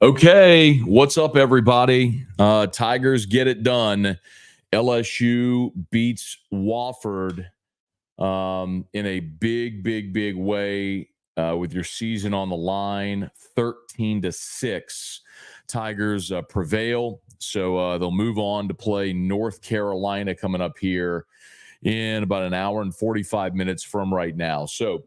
Okay, what's up, everybody? Tigers get it done. LSU beats Wofford in a big way with your season on the line, 13-6. Tigers prevail, so they'll move on to play North Carolina coming up here in about an hour and 45 minutes from right now. So,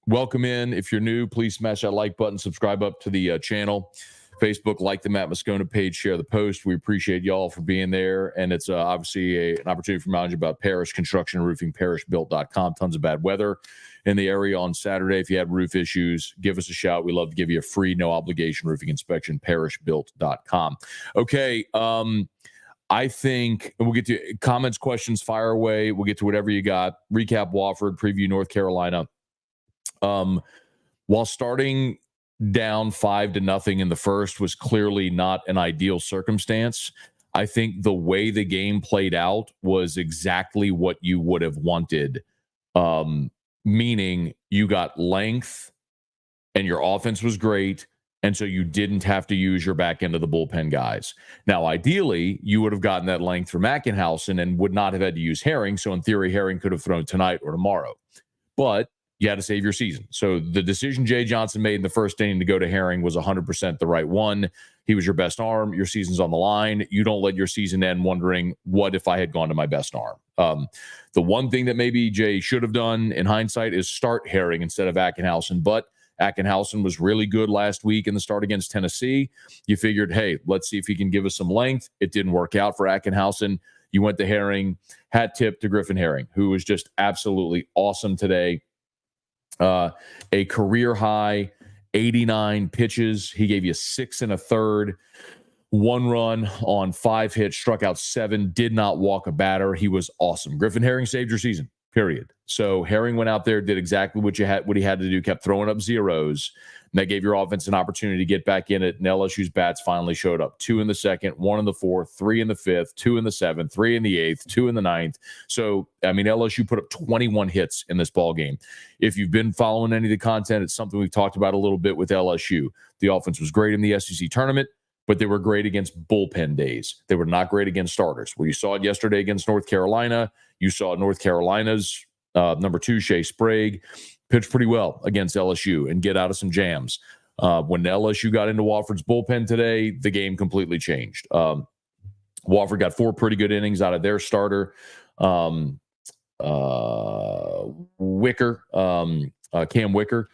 welcome in. If you're new, please smash that like button, subscribe up to the channel. Facebook, like the Matt Moscona page, share the post. We appreciate y'all for being there. And it's obviously an opportunity for knowledge about Parish Construction and Roofing, parishbuilt.com. Tons of bad weather in the area on Saturday. If you have roof issues, give us a shout. We love to give you a free, no obligation roofing inspection, parishbuilt.com. Okay. I think we'll get to comments, questions, fire away. We'll get to whatever you got. Recap Wofford, preview North Carolina. While starting down 5-0 in the first was clearly not an ideal circumstance, I think the way the game played out was exactly what you would have wanted. Meaning you got length and your offense was great. And so you didn't have to use your back end of the bullpen guys. Now, ideally, you would have gotten that length from Ackenhausen and would not have had to use Herring. So in theory, Herring could have thrown tonight or tomorrow. But you had to save your season. So the decision Jay Johnson made in the first inning to go to Herring was 100% the right one. He was your best arm. Your season's on the line. You don't let your season end wondering, what if I had gone to my best arm? The one thing that maybe Jay should have done in hindsight is start Herring instead of Ackenhausen. But Ackenhausen was really good last week in the start against Tennessee. You figured, hey, let's see if he can give us some length. It didn't work out for Ackenhausen. You went to Herring, hat tip to Griffin Herring, who was just absolutely awesome today. A career high 89 pitches. He gave you 6 1/3, 1 run on 5 hits, struck out 7, did not walk a batter. He was awesome. Griffin Herring saved your season, period. So Herring went out there, did exactly what he had to do, kept throwing up zeros. And that gave your offense an opportunity to get back in it. And LSU's bats finally showed up. 2 in the second, 1 in the fourth, 3 in the fifth, 2 in the seventh, 3 in the eighth, 2 in the ninth. So, I mean, LSU put up 21 hits in this ball game. If you've been following any of the content, it's something we've talked about a little bit with LSU. The offense was great in the SEC tournament, but they were great against bullpen days. They were not great against starters. Well, you saw it yesterday against North Carolina. You saw North Carolina's number 2, Shea Sprague, pitched pretty well against LSU and get out of some jams. When LSU got into Wofford's bullpen today, the game completely changed. Wofford got 4 pretty good innings out of their starter. Wicker, Cam Wicker,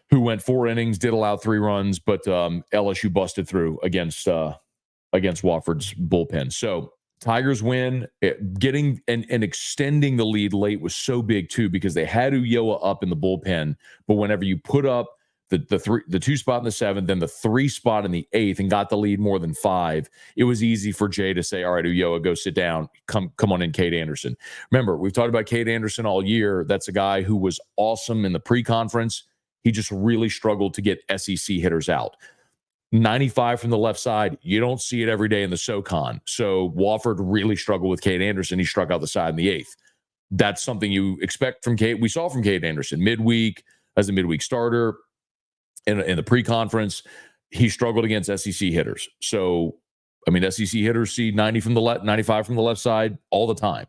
who went 4 innings, did allow 3 runs, but LSU busted through against Wofford's bullpen. So Tigers win. Getting and extending the lead late was so big too, because they had Ulloa up in the bullpen. But whenever you put up the 2 spot in the 7th, then the 3 spot in the 8th, and got the lead more than 5, it was easy for Jay to say, all right, Ulloa, go sit down. Come on in, Kade Anderson. Remember, we've talked about Kade Anderson all year. That's a guy who was awesome in the pre-conference. He just really struggled to get SEC hitters out. 95 from the left side, you don't see it every day in the SoCon. So Wofford really struggled with Kade Anderson. He struck out the side in the 8th. That's something you expect from Kade. We saw from Kade Anderson midweek as a midweek starter in the pre-conference. He struggled against SEC hitters. So, I mean, SEC hitters see 90 from the left, 95 from the left side all the time.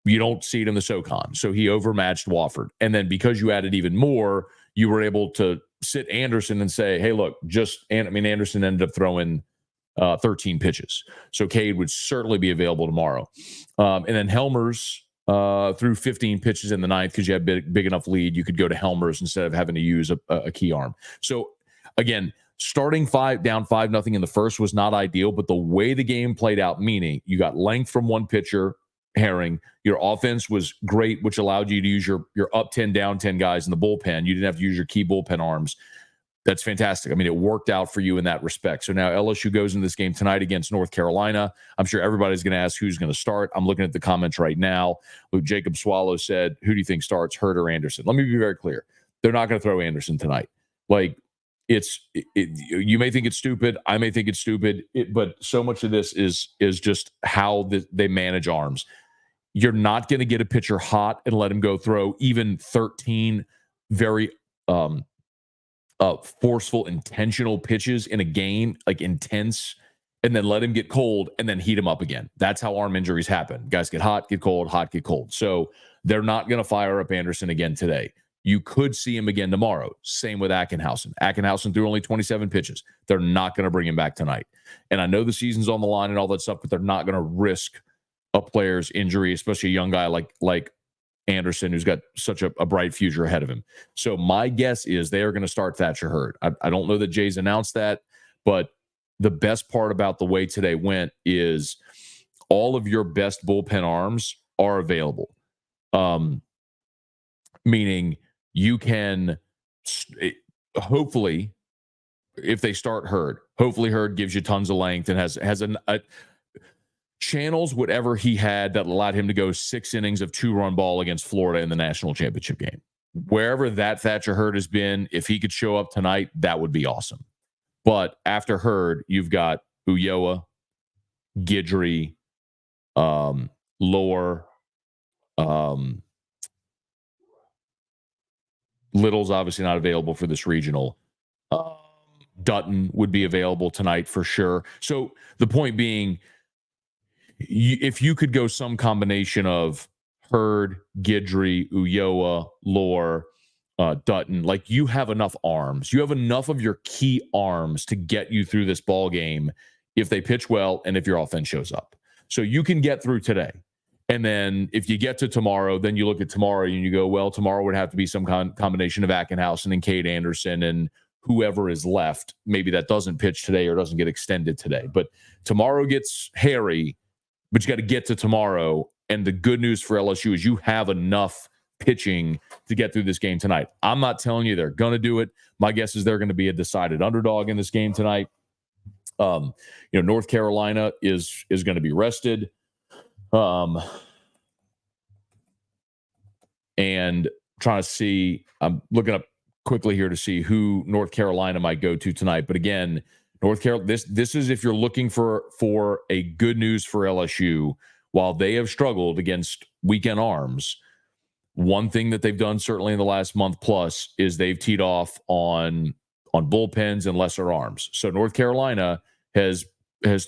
You don't see it in the SoCon. So he overmatched Wofford. And then because you added even more, you were able to sit Anderson and say, hey, look, Anderson ended up throwing 13 pitches. So Kade would certainly be available tomorrow. And then Helmers threw 15 pitches in the 9th because you had big enough lead. You could go to Helmers instead of having to use a key arm. So again, starting down 5-0 in the first was not ideal, but the way the game played out, meaning you got length from one pitcher, Herring. Your offense was great, which allowed you to use your up 10, down 10 guys in the bullpen. You didn't have to use your key bullpen arms. That's fantastic. I mean, it worked out for you in that respect. So now LSU goes into this game tonight against North Carolina. I'm sure everybody's going to ask who's going to start. I'm looking at the comments right now. Luke Jacob Swallow said, who do you think starts, Herd or Anderson? Let me be very clear. They're not going to throw Anderson tonight. Like, you may think it's stupid. I may think it's stupid. But so much of this is just how they manage arms. You're not going to get a pitcher hot and let him go throw even 13 very forceful, intentional pitches in a game, like intense, and then let him get cold and then heat him up again. That's how arm injuries happen. Guys get hot, get cold, hot, get cold. So they're not going to fire up Anderson again today. You could see him again tomorrow. Same with Ackenhausen. Ackenhausen threw only 27 pitches. They're not going to bring him back tonight. And I know the season's on the line and all that stuff, but they're not going to risk a player's injury, especially a young guy like Anderson, who's got such a bright future ahead of him. So my guess is they are going to start Thatcher Herd. I don't know that Jay's announced that, but the best part about the way today went is all of your best bullpen arms are available. Meaning you can hopefully, if they start Herd, hopefully Herd gives you tons of length and has a channels whatever he had that allowed him to go 6 innings of 2-run ball against Florida in the national championship game. Wherever that Thatcher Herd has been, if he could show up tonight, that would be awesome. But after Herd, you've got Ulloa, Guidry, Lohr, Little's obviously not available for this regional. Dutton would be available tonight for sure. So the point being, if you could go some combination of Herd, Guidry, Ulloa, Lohr, Dutton, like you have enough arms. You have enough of your key arms to get you through this ball game if they pitch well and if your offense shows up. So you can get through today. And then if you get to tomorrow, then you look at tomorrow and you go, well, tomorrow would have to be some combination of Ackenhausen and Kade Anderson and whoever is left. Maybe that doesn't pitch today or doesn't get extended today. But tomorrow gets hairy, but you got to get to tomorrow. And the good news for LSU is you have enough pitching to get through this game tonight. I'm not telling you they're going to do it. My guess is they're going to be a decided underdog in this game tonight. North Carolina is going to be rested. And trying to see, I'm looking up quickly here to see who North Carolina might go to tonight. But again, North Carolina, this is if you're looking for a good news for LSU, while they have struggled against weekend arms, one thing that they've done certainly in the last month plus is they've teed off on bullpens and lesser arms. So North Carolina has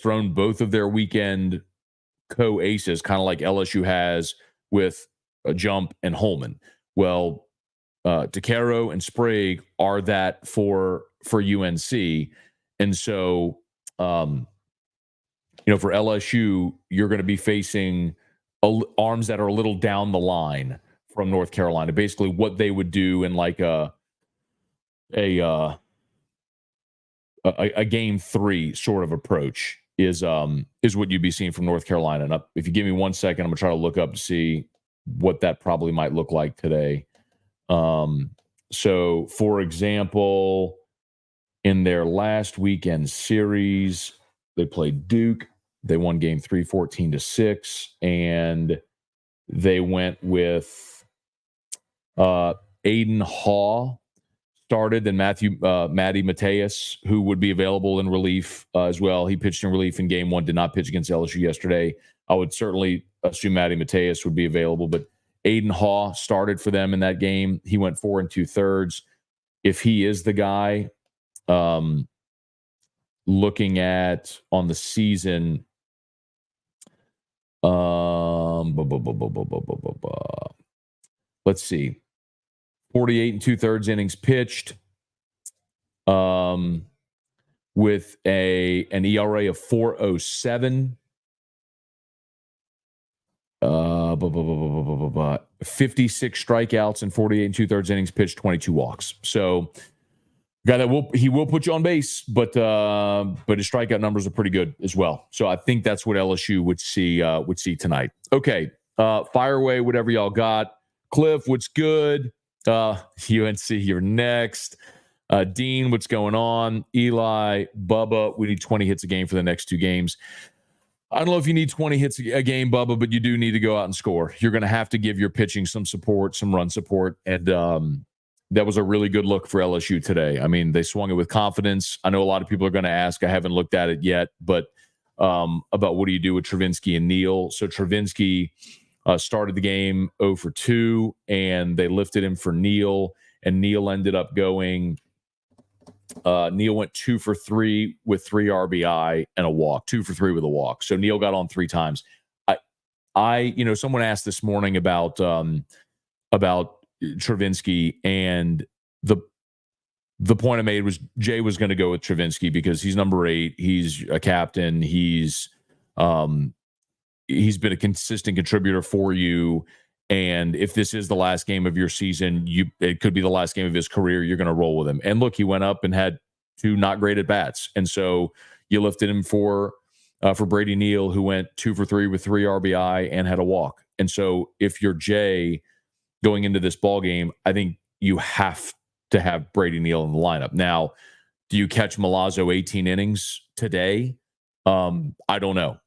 thrown both of their weekend co-aces, kind of like LSU has with a Jump and Holman. Well, DeCaro and Sprague are that for UNC. And so, for LSU, you're going to be facing arms that are a little down the line from North Carolina. Basically, what they would do in like a game 3 sort of approach is what you'd be seeing from North Carolina. And if you give me 1 second, I'm gonna try to look up to see what that probably might look like today. So, for example, in their last weekend series, they played Duke. They won game 3, 14-6, and they went with Aiden Haw started, then Matty Mateus, who would be available in relief as well. He pitched in relief in game 1, did not pitch against LSU yesterday. I would certainly assume Matty Mateus would be available, but Aiden Haw started for them in that game. He went 4 2/3. If he is the guy, looking at on the season, let's see, 48 2/3 innings pitched, with an ERA of 4.07. 56 strikeouts and 48 2/3 innings pitched, 22 walks. So, guy that will put you on base, but his strikeout numbers are pretty good as well. So I think that's what LSU would see tonight. Okay, fire away whatever y'all got. Cliff, what's good? UNC, you're next. Dean, what's going on? Eli, Bubba, we need 20 hits a game for the next 2 games. I don't know if you need 20 hits a game, Bubba, but you do need to go out and score. You're going to have to give your pitching some support, some run support. And that was a really good look for LSU today. I mean, they swung it with confidence. I know a lot of people are going to ask, I haven't looked at it yet, but about what do you do with Travinski and Neal? So Travinski started the game 0 for 2, and they lifted him for Neal, and Neal ended up going Neil went 2 for 3 with 3 RBI and a walk, 2 for 3 with a walk. So Neil got on 3 times. Someone asked this morning about Travinski, and the point I made was Jay was going to go with Travinski because he's number 8. He's a captain. He's been a consistent contributor for you. And if this is the last game of your season, it could be the last game of his career. You're going to roll with him. And look, he went up and had 2 not great at bats, and so you lifted him for Brady Neal, who went 2 for 3 with 3 RBI and had a walk. And so if you're Jay going into this ball game, I think you have to have Brady Neal in the lineup. Now, do you catch Milazzo 18 innings today? I don't know.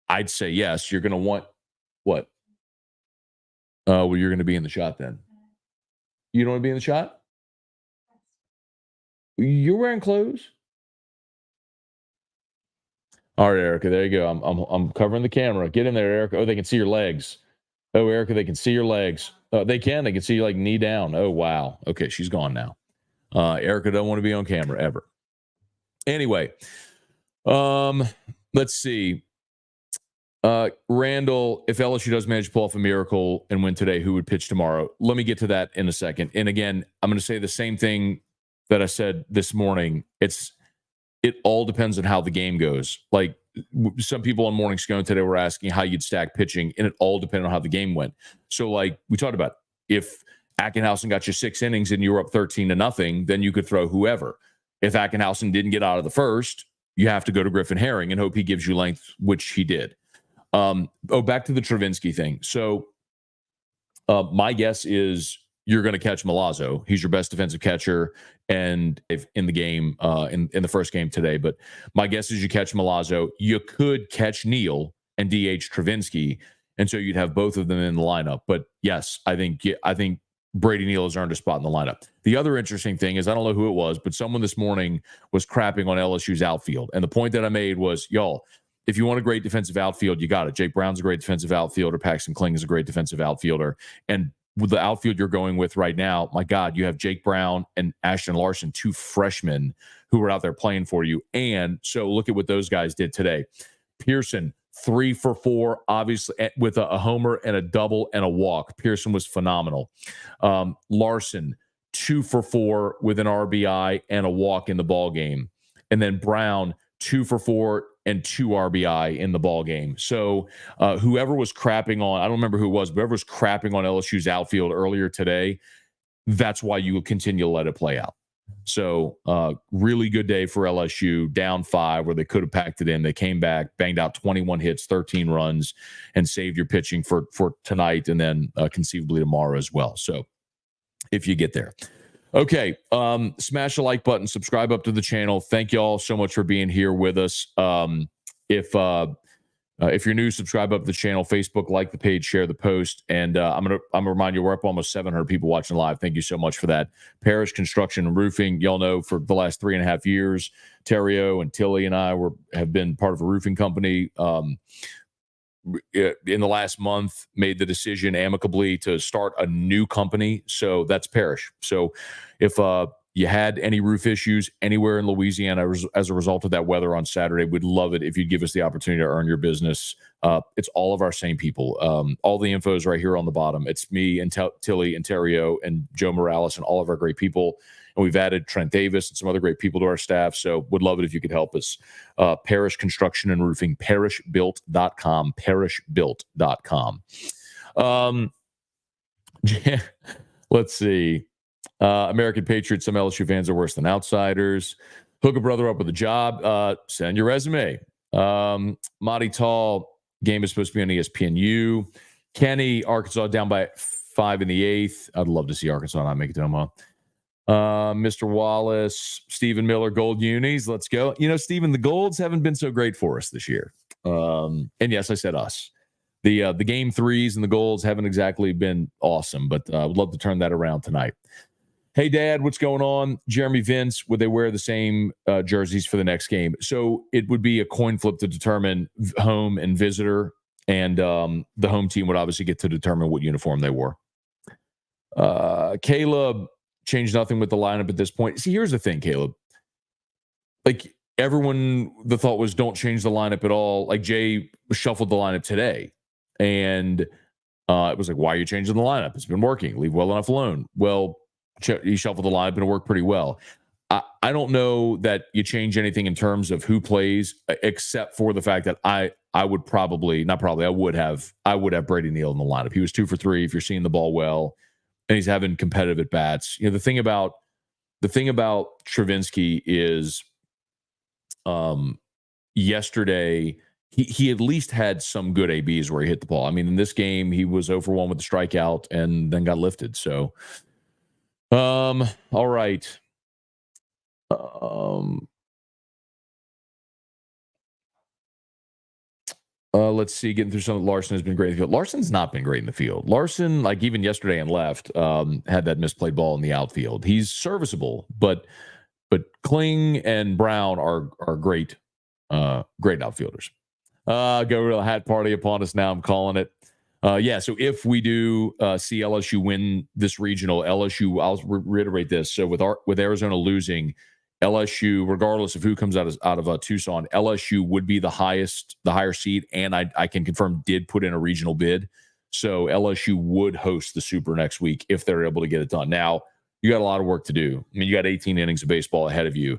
I'd say yes. You're going to want what? Well, you're going to be in the shot then. You don't want to be in the shot? You're wearing clothes? All right, Erica, there you go. I'm covering the camera. Get in there, Erica. Oh, they can see your legs. Oh, Erica, they can see your legs. They can see you like knee down. Oh, wow. Okay, she's gone now. Erica don't want to be on camera ever. Anyway, let's see. Randall, if LSU does manage to pull off a miracle and win today, who would pitch tomorrow? Let me get to that in a second. And again, I'm going to say the same thing that I said this morning. It all depends on how the game goes. Like some people on Morning Scone today were asking how you'd stack pitching, and it all depended on how the game went. So like we talked about, if Ackenhausen got you 6 innings and you were up 13-0, then you could throw whoever. If Ackenhausen didn't get out of the first, you have to go to Griffin Herring and hope he gives you length, which he did. Back to the Travinski thing. So my guess is you're going to catch Milazzo. He's your best defensive catcher and in the game, in the first game today. But my guess is you catch Milazzo. You could catch Neal and DH Travinski, and so you'd have both of them in the lineup. But yes, I think Brady Neal has earned a spot in the lineup. The other interesting thing is, I don't know who it was, but someone this morning was crapping on LSU's outfield. And the point that I made was, y'all, if you want a great defensive outfield, you got it. Jake Brown's a great defensive outfielder. Paxton Kling is a great defensive outfielder. And with the outfield you're going with right now, my God, you have Jake Brown and Ashton Larson, 2 freshmen who are out there playing for you. And so look at what those guys did today. Pearson, 3 for 4, obviously, with a homer and a double and a walk. Pearson was phenomenal. Larson, 2 for 4 with an RBI and a walk in the ball game. And then Brown, 2 for 4 and 2 RBI in the ball game. So whoever was crapping on, I don't remember who it was, but whoever was crapping on LSU's outfield earlier today, that's why you will continue to let it play out. So really good day for LSU, down 5 where they could have packed it in. They came back, banged out 21 hits, 13 runs, and saved your pitching for tonight and then conceivably tomorrow as well. So if you get there. Okay, smash the like button, subscribe up to the channel. Thank you all so much for being here with us. If you're new, subscribe up to the channel, Facebook, like the page, share the post, and I'm gonna remind you, we're up almost 700 people watching live. Thank you so much for that. Parish Construction and Roofing, y'all know for the last 3.5 years, Terrio and Tilly and I have been part of a roofing company. In the last month, made the decision amicably to start a new company. So that's Parish. So if you had any roof issues anywhere in Louisiana as a result of that weather on Saturday, we'd love it if you'd give us the opportunity to earn your business. It's all of our same people. All the info is right here on the bottom. It's me and Tilly and Terrio and Joe Morales and all of our great people. And we've added Trent Davis and some other great people to our staff. So would love it if you could help us. Parish Construction and Roofing, parishbuilt.com, parishbuilt.com. Let's see. American Patriots, some LSU fans are worse than outsiders. Hook a brother up with a job. Send your resume. Monty Tall, game is supposed to be on ESPNU. Kenny, Arkansas down by 5 in the 8th. I'd love to see Arkansas not make it to Omaha. Mr. Wallace, Stephen Miller, Gold Unis. Let's go. Stephen, the Golds haven't been so great for us this year. And yes, I said us. The game 3s and the Golds haven't exactly been awesome, but I would love to turn that around tonight. Hey, Dad, what's going on? Jeremy Vince, would they wear the same jerseys for the next game? So it would be a coin flip to determine home and visitor, and the home team would obviously get to determine what uniform they wore. Caleb, changed nothing with the lineup at this point. See, here's the thing, Caleb. like everyone, the thought was don't change the lineup at all. Like Jay shuffled the lineup today, and it was like, why are you changing the lineup? It's been working. Leave well enough alone. Well, he shuffled the lineup and it worked pretty well. I don't know that you change anything in terms of who plays, except for the fact that I would probably, not probably, I would have Brady Neal in the lineup. He was 2 for 3. If you're seeing the ball well, and he's having competitive at bats. You know, the thing about Travinski is, yesterday he at least had some good ABs where he hit the ball. I mean, in this game he was 0 for 1 with the strikeout and then got lifted. So, all right. Let's see. Getting through some of Larson has been great in the field. Larson's not been great in the field. Larson, like even yesterday and left, had that misplayed ball in the outfield. He's serviceable, but Kling and Brown are great, great outfielders. Go hat party upon us now. I'm calling it. Yeah. So if we do see LSU win this regional, LSU, I'll reiterate this. So with Arizona losing, LSU, regardless of who comes out of Tucson, LSU would be the higher seed, and I can confirm did put in a regional bid. So LSU would host the Super next week if they're able to get it done. Now, you got a lot of work to do. I mean, you got 18 innings of baseball ahead of you.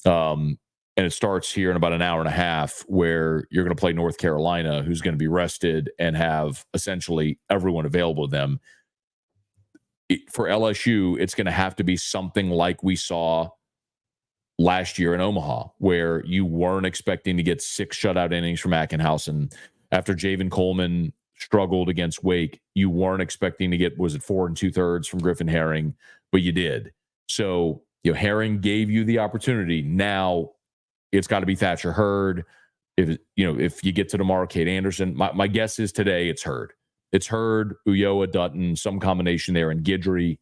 And it starts here in about an hour and a half where you're going to play North Carolina, who's going to be rested and have essentially everyone available to them. For LSU, it's going to have to be something like we saw last year in Omaha, where you weren't expecting to get 6 shutout innings from Ackenhausen. After Javen Coleman struggled against Wake, you weren't expecting to get, was it 4 2/3 from Griffin Herring, but you did. So, Herring gave you the opportunity. Now it's got to be Thatcher Herd. If you get to tomorrow, Kade Anderson, my guess is today it's Herd. It's Herd, Ulloa, Dutton, some combination there, and Guidry,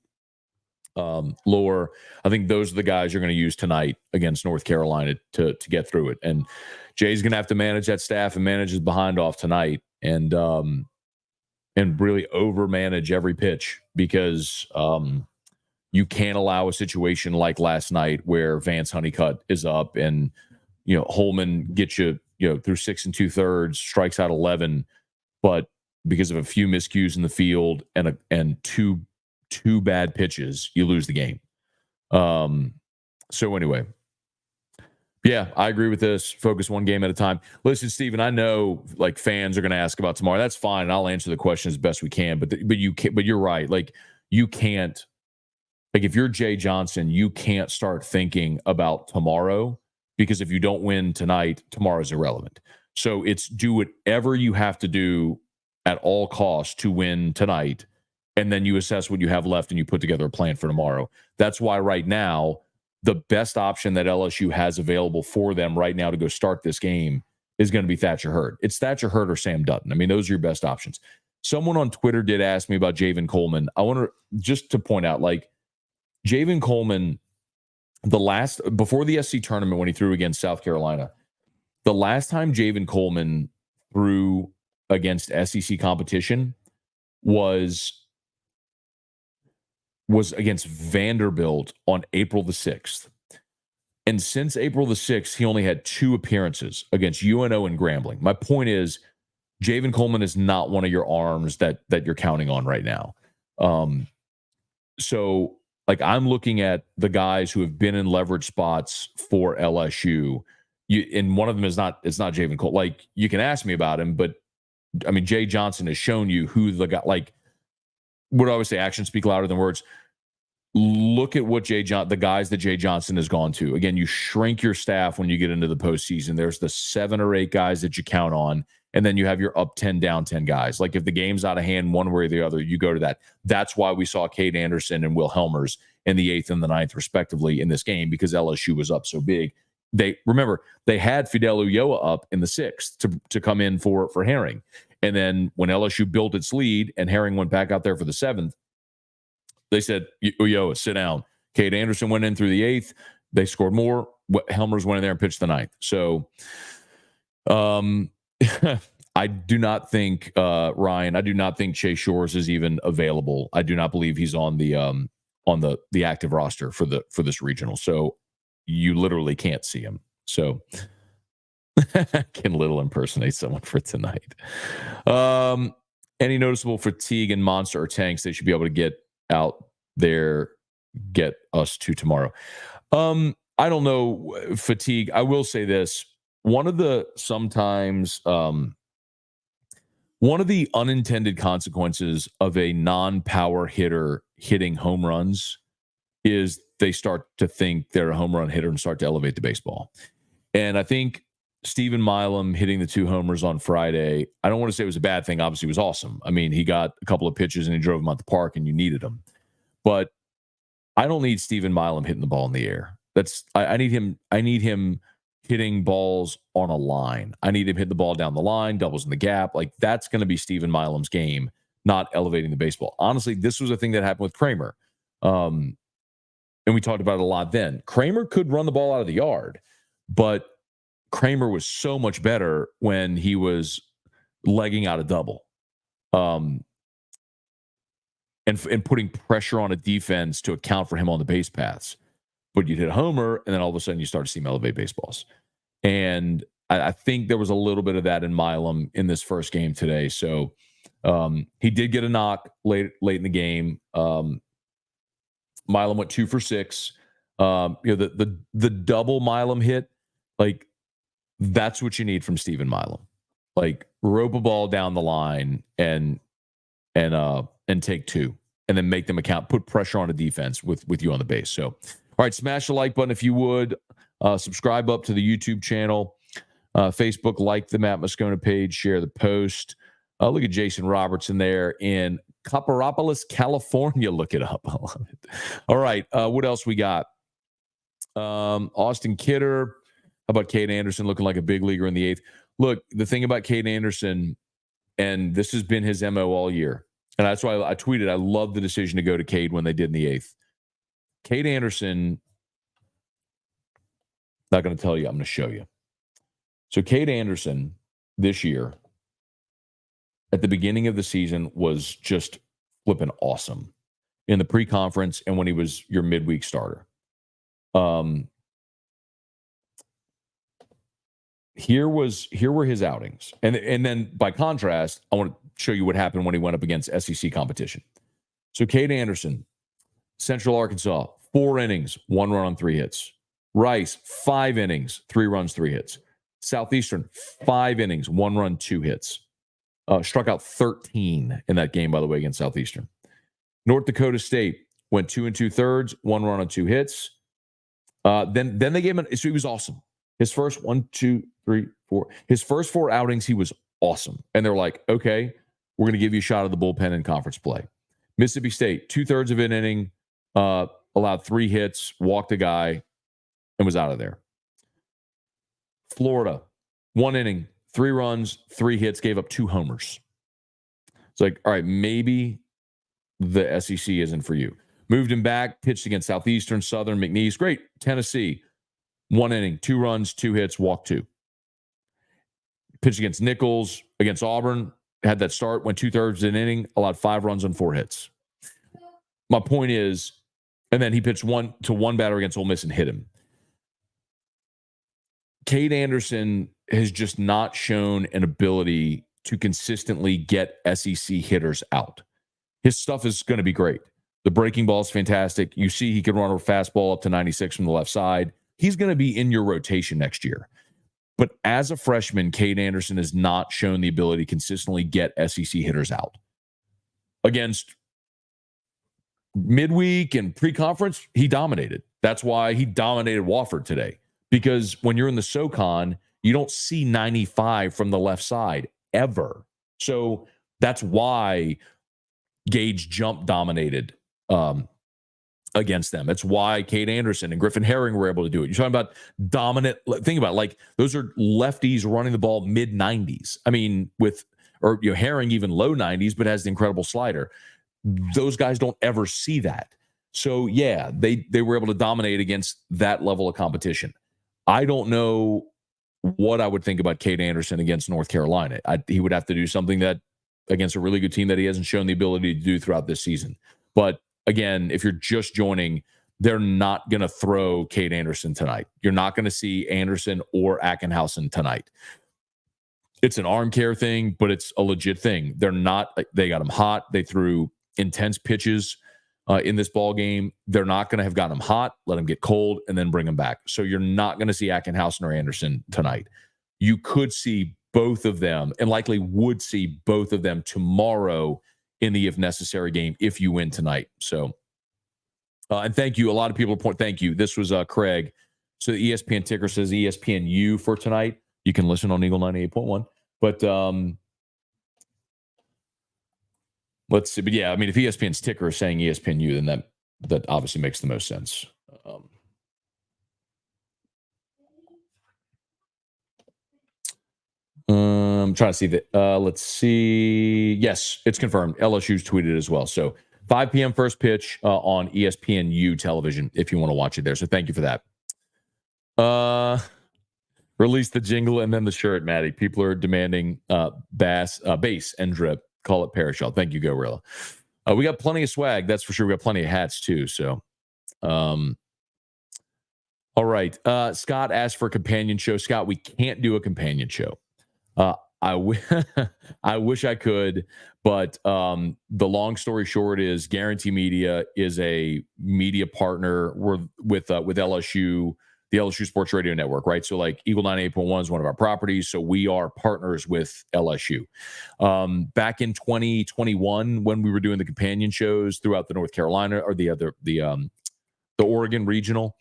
Lower. I think those are the guys you're going to use tonight against North Carolina to get through it. And Jay's going to have to manage that staff and manage his behind off tonight, and really over manage every pitch, because you can't allow a situation like last night where Vance Honeycutt is up and Holman gets you through 6 2/3, strikes out 11, but because of a few miscues in the field and two bad pitches, you lose the game. So anyway, yeah, I agree with this. Focus one game at a time. Listen, Steven, I know like fans are going to ask about tomorrow. That's fine, and I'll answer the question as best we can. But you're right. Like, you can't. Like, if you're Jay Johnson, you can't start thinking about tomorrow, because if you don't win tonight, tomorrow's irrelevant. So it's do whatever you have to do at all costs to win tonight, and then you assess what you have left and you put together a plan for tomorrow. That's why right now, the best option that LSU has available for them right now to go start this game is going to be Thatcher Herd. It's Thatcher Herd or Sam Dutton. I mean, those are your best options. Someone on Twitter did ask me about Javen Coleman. I want just to point out, like, Javen Coleman, before the SC tournament when he threw against South Carolina, the last time Javen Coleman threw against SEC competition was against Vanderbilt on April the 6th. And since April the 6th, he only had 2 appearances against UNO and Grambling. My point is, Javen Coleman is not one of your arms that you're counting on right now. So, like, I'm looking at the guys who have been in leverage spots for LSU. And one of them it's not Javen Coleman. Like, you can ask me about him, but I mean, Jay Johnson has shown you who the guy, like, what I always say, actions speak louder than words. Look at what the guys that Jay Johnson has gone to. Again, you shrink your staff when you get into the postseason. There's the 7 or 8 guys that you count on, and then you have your up 10, down 10 guys. Like, if the game's out of hand one way or the other, you go to that. That's why we saw Kade Anderson and Will Helmers in the 8th and the 9th, respectively, in this game, because LSU was up so big. They had Fidel Ulloa up in the 6th to come in for Herring. And then when LSU built its lead and Herring went back out there for the 7th, they said, Ulloa, sit down. Kade Anderson went in through the 8th. They scored more. Helmers went in there and pitched the 9th. So I do not think, Ryan, I do not think Chase Shores is even available. I do not believe he's on the active roster for this regional. So you literally can't see him. So can Little impersonate someone for tonight? Any noticeable fatigue in Monster or Tanks they should be able to get out there, get us to tomorrow? I don't know. Fatigue. I will say this. One of the unintended consequences of a non-power hitter hitting home runs is they start to think they're a home run hitter and start to elevate the baseball. And I think Stephen Milam hitting the 2 homers on Friday, I don't want to say it was a bad thing. Obviously, it was awesome. I mean, he got a couple of pitches and he drove them out the park and you needed him. But I don't need Stephen Milam hitting the ball in the air. I need him hitting balls on a line. I need him hitting the ball down the line, doubles in the gap. Like, that's going to be Stephen Milam's game, not elevating the baseball. Honestly, this was a thing that happened with Kramer. And we talked about it a lot then. Kramer could run the ball out of the yard, but Kramer was so much better when he was legging out a double. And putting pressure on a defense to account for him on the base paths. But you'd hit a homer, and then all of a sudden you start to see him elevate baseballs. And I think there was a little bit of that in Milam in this first game today. So he did get a knock late in the game. Milam went 2 for 6. The double Milam hit, like, that's what you need from Stephen Milam. Like, rope a ball down the line and take 2, and then make them account. Put pressure on a defense with you on the base. So, all right, smash the like button if you would. Subscribe up to the YouTube channel. Facebook, like the Matt Moscona page. Share the post. Look at Jason Robertson there in Copperopolis, California. Look it up. I love it. All right, what else we got? Austin Kidder. How about Kade Anderson looking like a big leaguer in the 8th? Look, the thing about Kade Anderson, and this has been his MO all year, and that's why I tweeted, I love the decision to go to Kade when they did in the 8th. Kade Anderson, not going to tell you, I'm going to show you. So Kade Anderson this year, at the beginning of the season, was just flipping awesome in the pre-conference and when he was your midweek starter. Here were his outings. And then by contrast, I want to show you what happened when he went up against SEC competition. So Kade Anderson, Central Arkansas, 4 innings, 1 run on 3 hits. Rice, 5 innings, 3 runs, 3 hits. Southeastern, 5 innings, 1 run, 2 hits. Struck out 13 in that game, by the way, against Southeastern. North Dakota State went 2 2/3, 1 run on 2 hits. Then they gave him, so he was awesome. His first 4. His first 4 outings, he was awesome. And they're like, okay, we're going to give you a shot of the bullpen in conference play. Mississippi State, 2/3 of an inning, allowed 3 hits, walked a guy, and was out of there. Florida, 1 inning, 3 runs, 3 hits, gave up 2 homers. It's like, all right, maybe the SEC isn't for you. Moved him back, pitched against Southeastern, Southern, McNeese. Great. Tennessee, 1 inning, 2 runs, 2 hits, walked 2. Pitched against Nichols, against Auburn, had that start, went 2/3 an inning, allowed 5 runs on 4 hits. My point is, and then he pitched 1 batter against Ole Miss and hit him. Kade Anderson has just not shown an ability to consistently get SEC hitters out. His stuff is going to be great. The breaking ball is fantastic. You see he can run a fastball up to 96 from the left side. He's going to be in your rotation next year. But as a freshman, Kade Anderson has not shown the ability to consistently get SEC hitters out. Against midweek and pre-conference, he dominated. That's why he dominated Wofford today. Because when you're in the SoCon, you don't see 95 from the left side ever. So that's why Gage Jump dominated against them. That's why Kade Anderson and Griffin Herring were able to do it. You're talking about dominant. Think about it, like those are lefties running the ball mid 90s. I mean, Herring even low 90s, but has the incredible slider. Those guys don't ever see that. So yeah, they were able to dominate against that level of competition. I don't know what I would think about Kade Anderson against North Carolina. He would have to do something that against a really good team that he hasn't shown the ability to do throughout this season. But again, if you're just joining, they're not going to throw Kade Anderson tonight. You're not going to see Anderson or Ackenhausen tonight. It's an arm care thing, but it's a legit thing. They got him hot. They threw intense pitches in this ball game. They're not going to have gotten him hot, let him get cold, and then bring him back. So you're not going to see Ackenhausen or Anderson tonight. You could see both of them, and likely would see both of them tomorrow in the if necessary game if you win tonight. So, and thank you. A lot of people thank you. This was Craig. So the ESPN ticker says ESPNU for tonight. You can listen on Eagle 98.1. But let's see. But yeah, I mean, if ESPN's ticker is saying ESPNU, then that obviously makes the most sense. I'm trying to see that. Let's see. Yes, it's confirmed. LSU's tweeted as well. So 5 p.m. first pitch on ESPNU television if you want to watch it there. So thank you for that. Release the jingle and then the shirt, Maddie. People are demanding bass and drip. Call it Parish. Thank you, Gorilla. We got plenty of swag. That's for sure. We got plenty of hats too. So, all right. Scott asked for a companion show. Scott, we can't do a companion show. I wish I could, but the long story short is Guarantee Media is a media partner with LSU, the LSU Sports Radio Network, right? So like Eagle 98.1 is one of our properties. So we are partners with LSU. Back in 2021, when we were doing the companion shows throughout the North Carolina or the Oregon regional,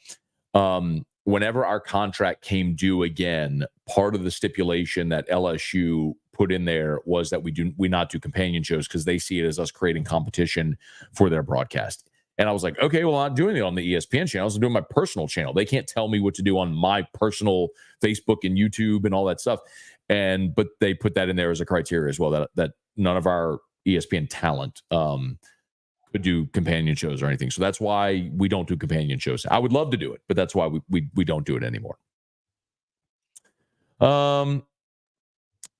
whenever our contract came due again, part of the stipulation that LSU put in there was that we not do companion shows because they see it as us creating competition for their broadcast. And I was like, okay, well, I'm not doing it on the ESPN channels. I'm doing my personal channel. They can't tell me what to do on my personal Facebook and YouTube and all that stuff. But they put that in there as a criteria as well, that none of our ESPN talent could do companion shows or anything. So that's why we don't do companion shows. I would love to do it, but that's why we don't do it anymore.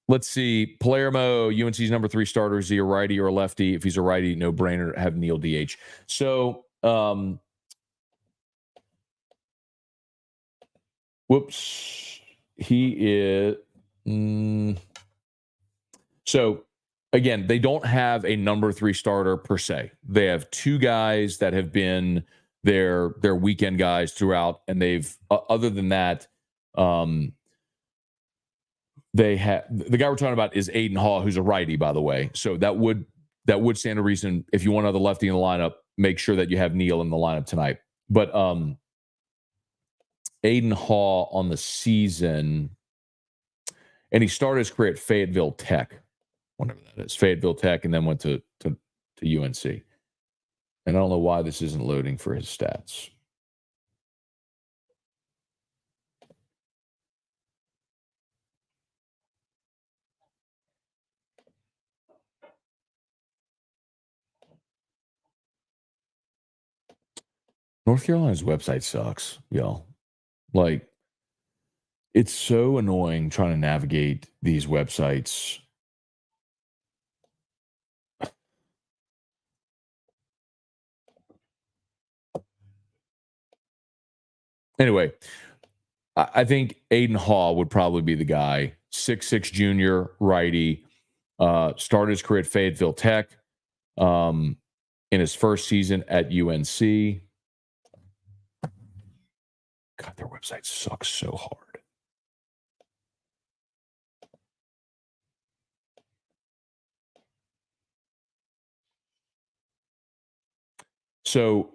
Let's see. Palermo, UNC's number 3 starter. Is he a righty or a lefty? If he's a righty, no brainer, have Neil DH. So, he is. So, again, they don't have a number 3 starter per se. They have 2 guys that have been their weekend guys throughout, and they've other than that, they have the guy we're talking about is Aiden Haw, who's a righty, by the way. So that would stand a reason if you want another lefty in the lineup, make sure that you have Neil in the lineup tonight. But Aiden Haw on the season, and he started his career at Fayetteville Tech, whatever that is, Fayetteville Tech, and then went to UNC. And I don't know why this isn't loading for his stats. North Carolina's website sucks, y'all. Like, it's so annoying trying to navigate these websites. Anyway, I think Aiden Haw would probably be the guy. 6'6" junior, righty. Started his career at Fayetteville Tech in his first season at UNC. God, their website sucks so hard. So,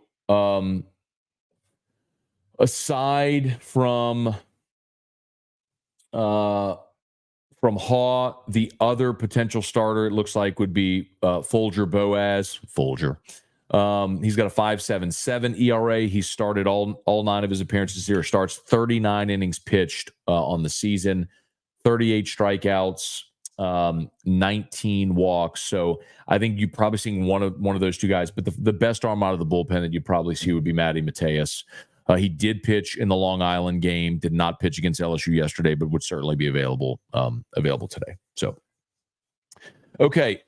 aside from Haw, the other potential starter it looks like would be Folger Boaz. Folger. He's got a 5.77 ERA. He started all 9 of his appearances here. Starts 39 innings pitched on the season, 38 strikeouts, 19 walks. So I think you're probably seeing one of those 2 guys. But the best arm out of the bullpen that you'd probably see would be Matty Mateus. He did pitch in the Long Island game. Did not pitch against LSU yesterday, but would certainly be available today. So. Okay.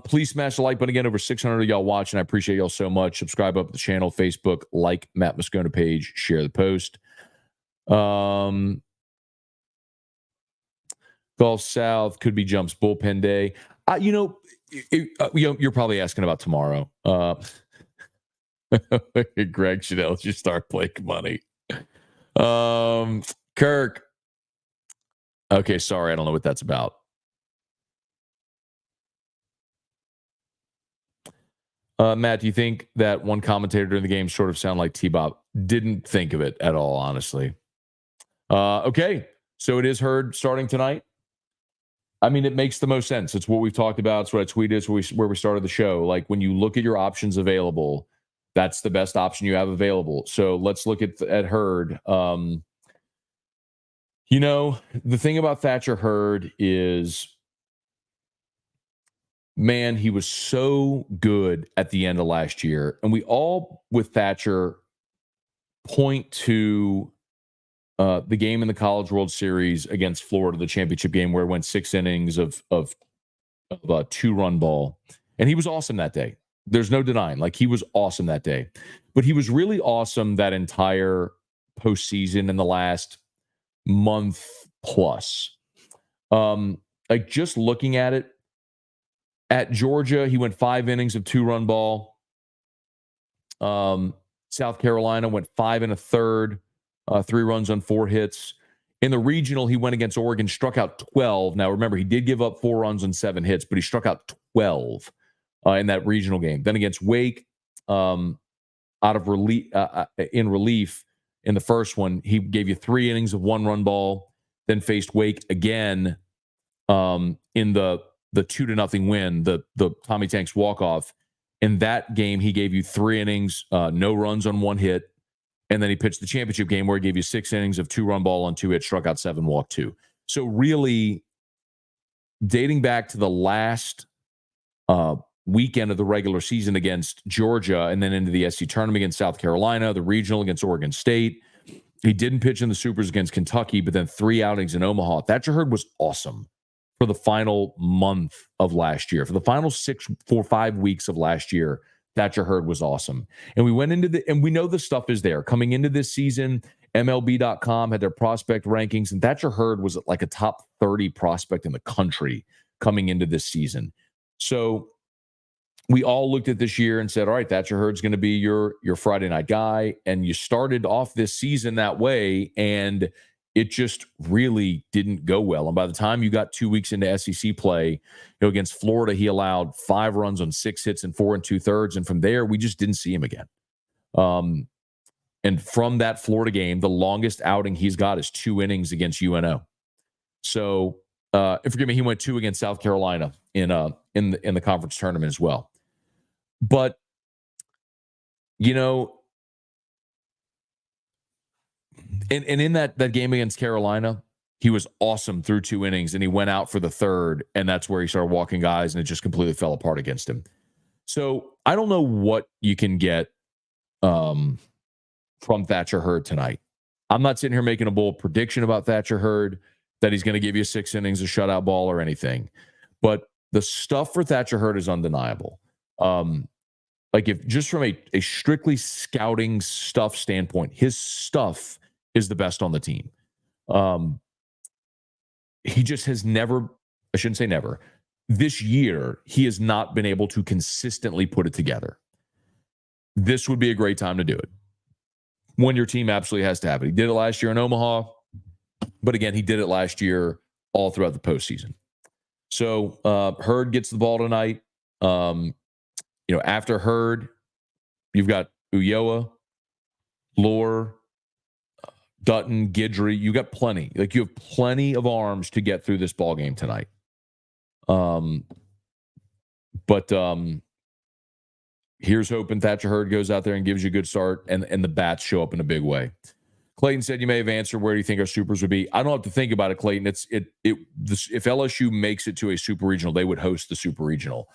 Please smash the like button again. Over 600 of y'all watching. I appreciate y'all so much. Subscribe up to the channel, Facebook, like Matt Moscona page, share the post. Gulf South could be Jumps bullpen day. You're probably asking about tomorrow. Greg Chanel just start playing money. Kirk. Okay, sorry, I don't know what that's about. Matt, do you think that one commentator during the game sort of sounded like T-Bob? Didn't think of it at all, honestly. Okay, so it is Herd starting tonight. I mean, it makes the most sense. It's what we've talked about. It's what I tweeted. It's where we started the show. Like, when you look at your options available, that's the best option you have available. So let's look at Herd. The thing about Thatcher Herd is, man, he was so good at the end of last year. And we all, with Thatcher, point to the game in the College World Series against Florida, the championship game, where it went 6 innings of a 2-run ball. And he was awesome that day. There's no denying. Like, he was awesome that day. But he was really awesome that entire postseason in the last month plus. Like, just looking at it, at Georgia, he went 5 innings of 2-run ball. South Carolina went 5 1/3, 3 runs on 4 hits. In the regional, he went against Oregon, struck out 12. Now, remember, he did give up 4 runs on 7 hits, but he struck out 12 in that regional game. Then against Wake, in relief in the first one, he gave you 3 innings of 1-run ball. Then faced Wake again in the 2-0 win, the Tommy Tanks walk-off. In that game, he gave you 3 innings, no runs on 1 hit. And then he pitched the championship game where he gave you 6 innings of 2-run ball on 2 hits, struck out 7, walked 2. So really, dating back to the last weekend of the regular season against Georgia and then into the SEC tournament against South Carolina, the regional against Oregon State, he didn't pitch in the Supers against Kentucky, but then 3 outings in Omaha. Thatcher Herd was awesome for the final month of last year. For the final 5 weeks of last year, Thatcher Herd was awesome. And we went into and we know the stuff is there. Coming into this season, MLB.com had their prospect rankings, and Thatcher Herd was like a top 30 prospect in the country coming into this season. So we all looked at this year and said, all right, Thatcher Herd's going to be your Friday night guy. And you started off this season that way, and it just really didn't go well. And by the time you got 2 weeks into SEC play, against Florida, he allowed 5 runs on 6 hits and 4 2/3. And from there, we just didn't see him again. And from that Florida game, the longest outing he's got is 2 innings against UNO. So, forgive me, he went 2 against South Carolina in the conference tournament as well. But, and in that game against Carolina, he was awesome through 2 innings, and he went out for the 3rd, and that's where he started walking guys, and it just completely fell apart against him. So I don't know what you can get from Thatcher Herd tonight. I'm not sitting here making a bold prediction about Thatcher Herd that he's going to give you 6 innings of shutout ball or anything. But the stuff for Thatcher Herd is undeniable. Like, if just from a strictly scouting stuff standpoint, his stuff is the best on the team. He just has never, I shouldn't say never, this year, he has not been able to consistently put it together. This would be a great time to do it when your team absolutely has to have it. He did it last year in Omaha, but again, he did it last year all throughout the postseason. So Herd gets the ball tonight. After Herd, you've got Ulloa, Lohr, Dutton, Guidry. You got plenty. Like, you have plenty of arms to get through this ball game tonight. Here's hoping Thatcher Herd goes out there and gives you a good start, and the bats show up in a big way. Clayton said you may have answered where do you think our supers would be. I don't have to think about it, Clayton. If LSU makes it to a super regional, they would host the super regional.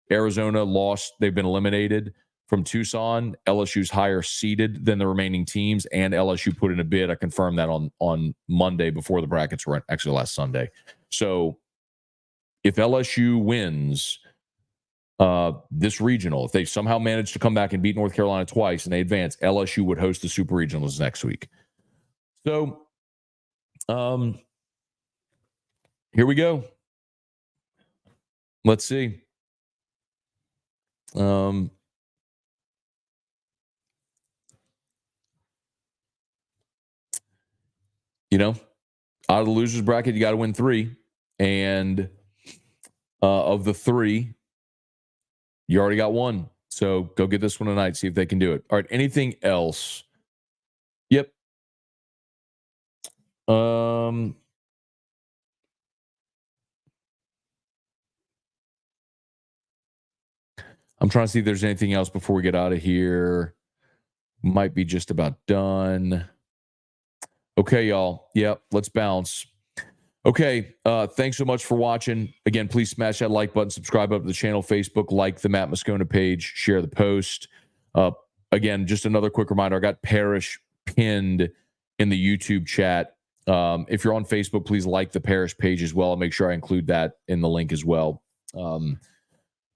Arizona lost. They've been eliminated from Tucson. LSU's higher seeded than the remaining teams, and LSU put in a bid. I confirmed that on Monday before the brackets were actually last Sunday. So if LSU wins this regional, if they somehow manage to come back and beat North Carolina twice and they advance, LSU would host the Super Regionals next week. So, here we go. Let's see. Out of the losers bracket, you got to win 3. And of the 3, you already got 1. So go get this one tonight. See if they can do it. All right. Anything else? Yep. I'm trying to see if there's anything else before we get out of here. Might be just about done. Okay, y'all. Yep. Let's bounce. Okay. Thanks so much for watching. Again, please smash that like button, subscribe up to the channel, Facebook, like the Matt Moscona page, share the post. Again, just another quick reminder. I got Parish pinned in the YouTube chat. If you're on Facebook, please like the Parish page as well. I'll make sure I include that in the link as well.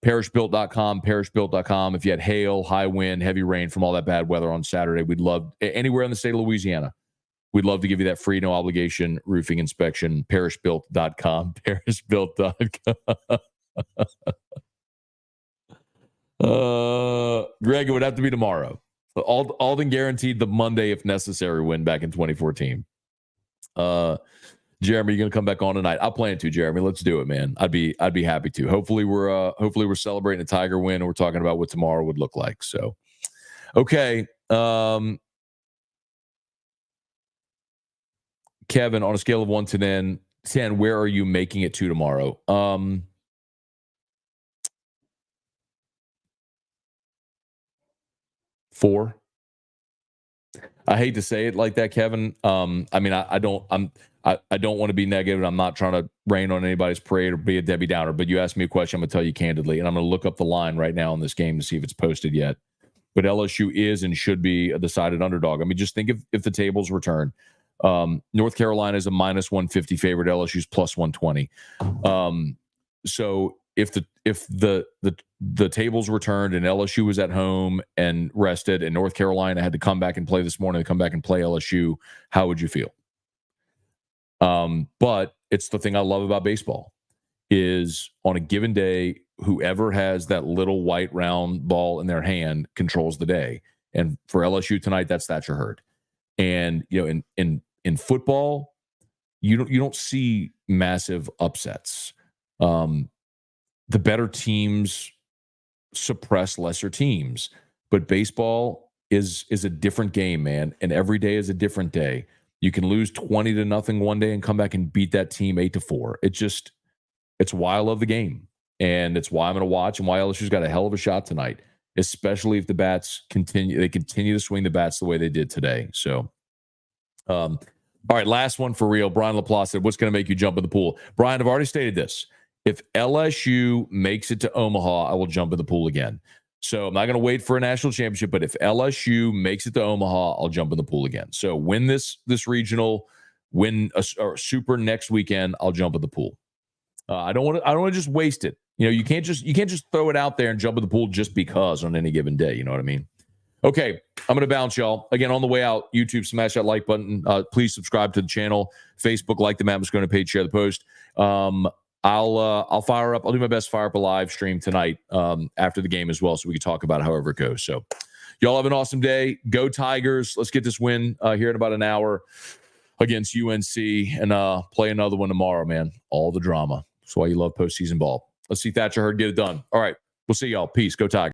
Parishbuilt.com. If you had hail, high wind, heavy rain from all that bad weather on Saturday, we'd love anywhere in the state of Louisiana. We'd love to give you that free, no obligation roofing inspection. Parishbuilt.com. Parishbuilt.com. Greg, it would have to be tomorrow. Alden guaranteed the Monday, if necessary, win back in 2014. Jeremy, you're gonna come back on tonight. I'll plan to, Jeremy. Let's do it, man. I'd be happy to. Hopefully we're celebrating a Tiger win and we're talking about what tomorrow would look like. So, okay. Kevin, on a scale of 1 to 10, where are you making it to tomorrow? 4. I hate to say it like that, Kevin. I mean, I don't want to be negative. I'm not trying to rain on anybody's parade or be a Debbie Downer, but you asked me a question, I'm going to tell you candidly, and I'm going to look up the line right now in this game to see if it's posted yet. But LSU is and should be a decided underdog. I mean, just think if the tables return. North Carolina is a -150 favorite. LSU's +120. So if the tables returned and LSU was at home and rested, and North Carolina had to come back and play this morning, to come back and play LSU, how would you feel? But it's the thing I love about baseball is on a given day, whoever has that little white round ball in their hand controls the day. And for LSU tonight, that's Thatcher Herd. And in football, you don't see massive upsets. The better teams suppress lesser teams, but baseball is a different game, man. And every day is a different day. You can lose 20-0 one day and come back and beat that team 8-4. It's why I love the game, and it's why I'm going to watch, and why LSU's got a hell of a shot tonight, especially if the bats continue to swing the bats the way they did today. So, all right, last one for real. Brian LaPlace said, "What's going to make you jump in the pool?" Brian, I've already stated this. If LSU makes it to Omaha, I will jump in the pool again. So I'm not going to wait for a national championship, but if LSU makes it to Omaha, I'll jump in the pool again. So win this regional, win a super next weekend, I'll jump in the pool. I don't want to just waste it. You can't just throw it out there and jump in the pool just because on any given day. You know what I mean? Okay, I'm going to bounce, y'all. Again, on the way out, YouTube, smash that like button. Please subscribe to the channel. Facebook, like the Matt Moscona page, share the post. I'll fire up. I'll do my best to fire up a live stream tonight after the game as well, so we can talk about it however it goes. So, y'all have an awesome day. Go Tigers! Let's get this win here in about an hour against UNC and play another one tomorrow, man. All the drama. That's why you love postseason ball. Let's see Thatcher Herd get it done. All right, we'll see y'all. Peace. Go Tigers.